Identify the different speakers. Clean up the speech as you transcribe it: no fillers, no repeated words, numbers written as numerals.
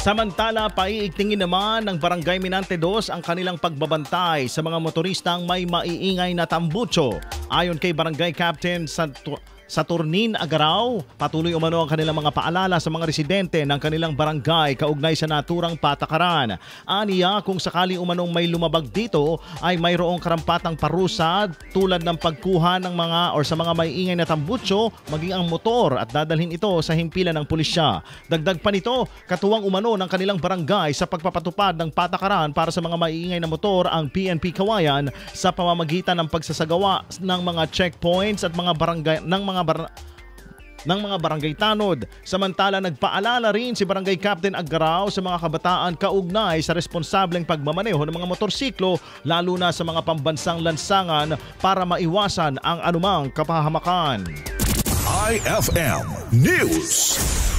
Speaker 1: Samantala, paiigtingin naman ng Barangay Minante 2 ang kanilang pagbabantay sa mga motoristang may maiingay na tambutso. Ayon kay Barangay Captain Saturnine Agaraw, patuloy umano ang kanilang mga paalala sa mga residente ng kanilang barangay kaugnay sa naturang patakaran. Aniya, kung sakali umanong may lumabag dito ay mayroong karampatang parusa tulad ng pagkuha ng mga sa mga maiingay na tambutso maging ang motor at dadalhin ito sa himpilan ng pulisya. Dagdag pa nito, katuwang umano ng kanilang barangay sa pagpapatupad ng patakaran para sa mga maiingay na motor ang PNP Kawayan sa pamamagitan ng pagsasagawa ng mga checkpoints at mga barangay ng mga barangay tanod. Samantala, nagpaalala rin si Barangay Captain Agaraw sa mga kabataan kaugnay sa responsableng pagmamaneho ng mga motorsiklo lalo na sa mga pambansang lansangan para maiwasan ang anumang kapahamakan.
Speaker 2: IFM News.